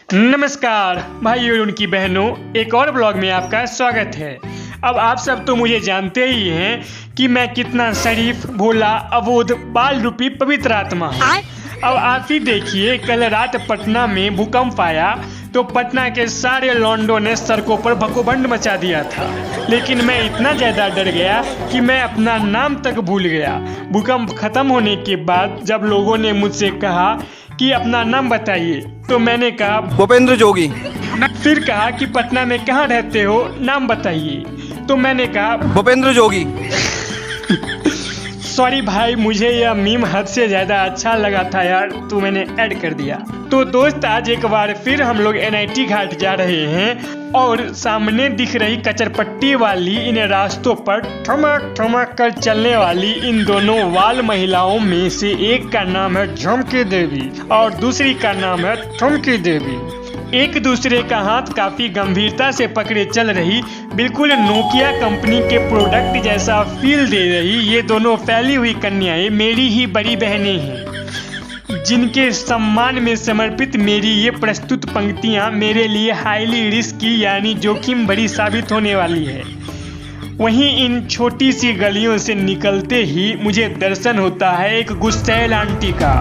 नमस्कार भाई और उनकी बहनों, एक और ब्लॉग में आपका स्वागत है। अब आप सब तो मुझे जानते ही हैं कि मैं कितना शरीफ, भोला, अबोध, बाल रूपी पवित्र आत्मा हूँ। अब आप ही देखिए, कल रात पटना में भूकंप आया तो पटना के सारे लॉन्डो ने सड़कों पर भकोभंड मचा दिया था, लेकिन मैं इतना ज़्यादा डर गया कि मैं अपना नाम तक भूल गया। भूकंप खत्म होने के बाद जब लोगों ने मुझसे कहा कि अपना नाम बताइए तो मैंने कहा भूपेंद्र जोगी। फिर कहा कि पटना में कहाँ रहते हो, नाम बताइए, तो मैंने कहा भूपेंद्र जोगी। सॉरी भाई, मुझे यह मीम हद से ज़्यादा अच्छा लगा था यार, तो मैंने ऐड कर दिया। तो दोस्त, आज एक बार फिर हम लोग NIT घाट जा रहे हैं और सामने दिख रही कचरपट्टी वाली इन रास्तों पर ठमक ठमक कर चलने वाली इन दोनों वाल महिलाओं में से एक का नाम है झमकी देवी और दूसरी का नाम है ठुमकी देवी। एक दूसरे का हाथ काफी गंभीरता से पकड़े चल रही, बिल्कुल नोकिया कंपनी के प्रोडक्ट जैसा फील दे रही ये दोनों फैली हुई कन्याएं मेरी ही बड़ी बहनें हैं, जिनके सम्मान में समर्पित मेरी ये प्रस्तुत पंक्तियां मेरे लिए हाईली रिस्की यानी जोखिम भरी साबित होने वाली है। वहीं इन छोटी सी गलियों से निकलते ही मुझे दर्शन होता है एक गुस्सैल आंटी का,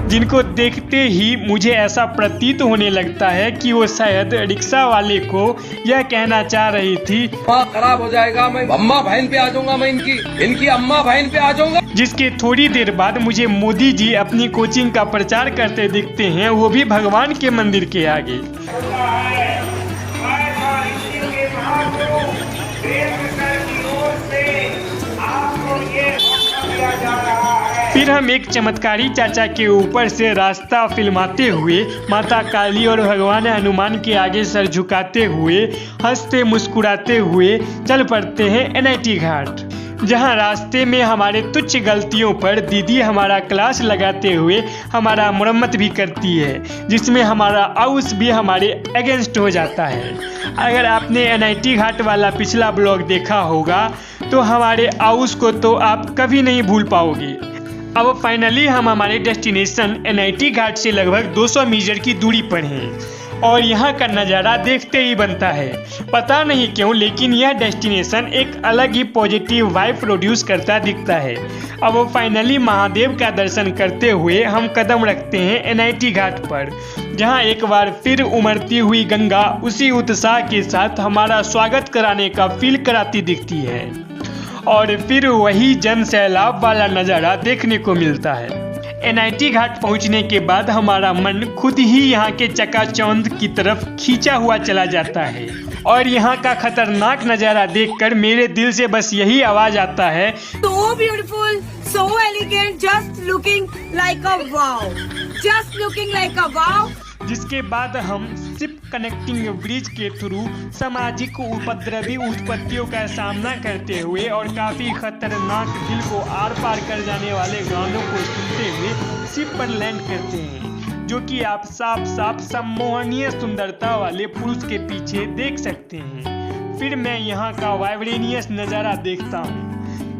जिनको देखते ही मुझे ऐसा प्रतीत होने लगता है कि वो शायद रिक्शा वाले को यह कहना चाह रही थी, खराब हो जाएगा, मैं अम्मा बहन पे आ जाऊंगा, मैं इनकी अम्मा बहन पे आ जाऊंगा। जिसके थोड़ी देर बाद मुझे मोदी जी अपनी कोचिंग का प्रचार करते दिखते हैं, वो भी भगवान के मंदिर के आगे। फिर हम एक चमत्कारी चाचा के ऊपर से रास्ता फिल्माते हुए माता काली और भगवान हनुमान के आगे सर झुकाते हुए हंसते मुस्कुराते हुए चल पड़ते हैं NIT घाट, जहां रास्ते में हमारे तुच्छ गलतियों पर दीदी हमारा क्लास लगाते हुए हमारा मरम्मत भी करती है, जिसमें हमारा आउस भी हमारे अगेंस्ट हो जाता है। अगर आपने NIT घाट वाला पिछला ब्लॉग देखा होगा तो हमारे आउस को तो आप कभी नहीं भूल पाओगे। अब फाइनली हम हमारे डेस्टिनेशन NIT घाट से लगभग 200 मीटर की दूरी पर हैं और यहाँ का नज़ारा देखते ही बनता है। पता नहीं क्यों, लेकिन यह डेस्टिनेशन एक अलग ही पॉजिटिव वाइब प्रोड्यूस करता दिखता है। अब फाइनली महादेव का दर्शन करते हुए हम कदम रखते हैं NIT घाट पर, जहाँ एक बार फिर उमड़ती हुई गंगा उसी उत्साह के साथ हमारा स्वागत कराने का फील कराती दिखती है और फिर वही जन सैलाब वाला नज़ारा देखने को मिलता है। NIT घाट पहुंचने के बाद हमारा मन खुद ही यहाँ के चकाचौंध की तरफ खींचा हुआ चला जाता है और यहाँ का खतरनाक नज़ारा देखकर मेरे दिल से बस यही आवाज आता है, So beautiful, so elegant, just looking like a wow, just looking like a wow। जिसके बाद हम शिप कनेक्टिंग ब्रिज के थ्रू सामाजिक उपद्रवी उत्पत्तियों का सामना करते हुए और काफ़ी खतरनाक दिल को आर पार कर जाने वाले गानों को सुनते हुए शिप पर लैंड करते हैं, जो कि आप साफ साफ सम्मोहनीय सुंदरता वाले पुरुष के पीछे देख सकते हैं। फिर मैं यहाँ का वाइब्रेनियस नज़ारा देखता हूँ,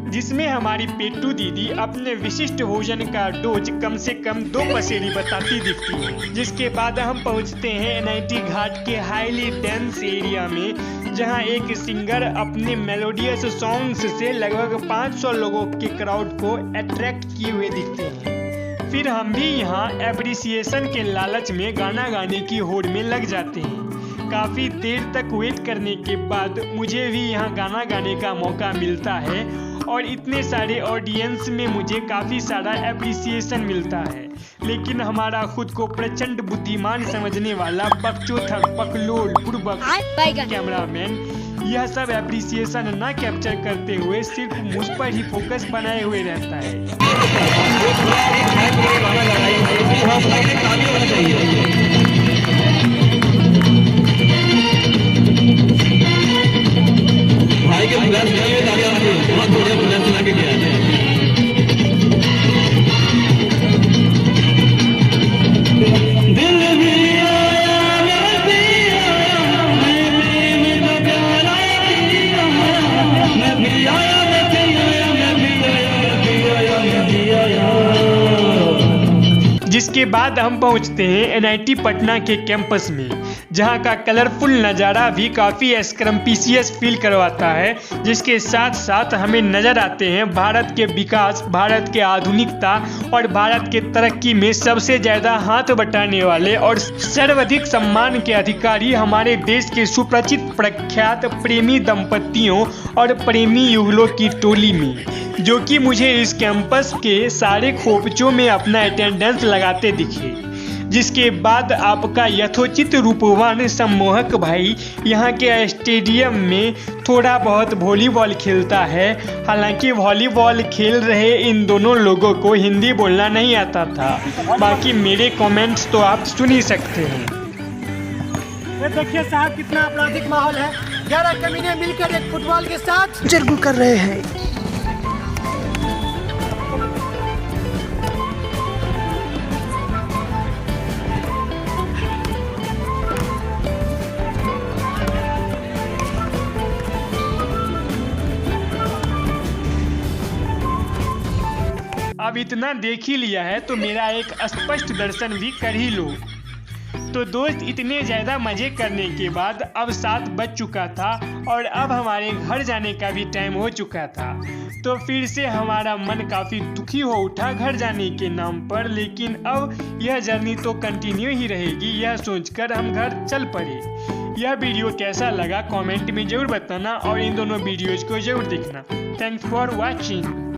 जिसमें हमारी पेट्टू दीदी अपने विशिष्ट भोजन का डोज कम से कम 2 पसेरी बताती दिखती है। जिसके बाद हम पहुंचते हैं NIT घाट के हाईली डेंस एरिया में, जहां एक सिंगर अपने मेलोडियस सॉन्ग्स से लगभग 500 लोगों के क्राउड को अट्रैक्ट किए हुए दिखते हैं। फिर हम भी यहाँ एप्रिसिएशन के लालच में गाना गाने की होड़ में लग जाते हैं। काफ़ी देर तक वेट करने के बाद मुझे भी यहाँ गाना गाने का मौका मिलता है और इतने सारे ऑडियंस में मुझे काफ़ी सारा एप्रिसिएशन मिलता है। लेकिन हमारा खुद को प्रचंड बुद्धिमान समझने वाला बकचोथक, बकलोल, बुड़बक कैमरामैन यह सब एप्रिसिएशन ना कैप्चर करते हुए सिर्फ मुझ पर ही फोकस बनाए हुए रहता है। भाई के बुला बहुत बढ़िया बुला सुना के गया है। दिल भी आया मैं भी आया, मैं प्यारा मैं भी आया, मैं भी आया, मैं भी आया, मैं भी आया, मैं भी आया। इसके बाद हम पहुंचते हैं NIT पटना के कैंपस में, जहां का कलरफुल नज़ारा भी काफ़ी स्क्रम्पिशियस फील करवाता है, जिसके साथ साथ हमें नज़र आते हैं भारत के विकास, भारत के आधुनिकता और भारत के तरक्की में सबसे ज़्यादा हाथ बटाने वाले और सर्वाधिक सम्मान के अधिकारी हमारे देश के सुप्रसिद्ध प्रख्यात प्रेमी दंपतियों और प्रेमी युगलों की टोली में, जो कि मुझे इस कैंपस के सारे खोपचों में अपना अटेंडेंस लगाते दिखे। जिसके बाद आपका यथोचित रूपवान सम्मोहक भाई यहाँ के स्टेडियम में थोड़ा बहुत वॉलीबॉल खेलता है। हालांकि वॉलीबॉल खेल रहे इन दोनों लोगों को हिंदी बोलना नहीं आता था। बाकी मेरे कमेंट्स तो आप सुन ही सकते हैं। देखिए साहब कितना आपराधिक माहौल है। 11 कमीने मिलकर एक फुटबॉल के साथ जरगू कर रहे हैं। अब इतना देख ही लिया है तो मेरा एक स्पष्ट दर्शन भी कर ही लो। तो दोस्त, इतने ज़्यादा मज़े करने के बाद अब 7 बज चुका था और अब हमारे घर जाने का भी टाइम हो चुका था। तो फिर से हमारा मन काफ़ी दुखी हो उठा घर जाने के नाम पर, लेकिन अब यह जर्नी तो कंटिन्यू ही रहेगी, यह सोचकर हम घर चल पड़े। यह वीडियो कैसा लगा कमेंट में ज़रूर बताना और इन दोनों वीडियोज़ को ज़रूर देखना। Thanks for watching.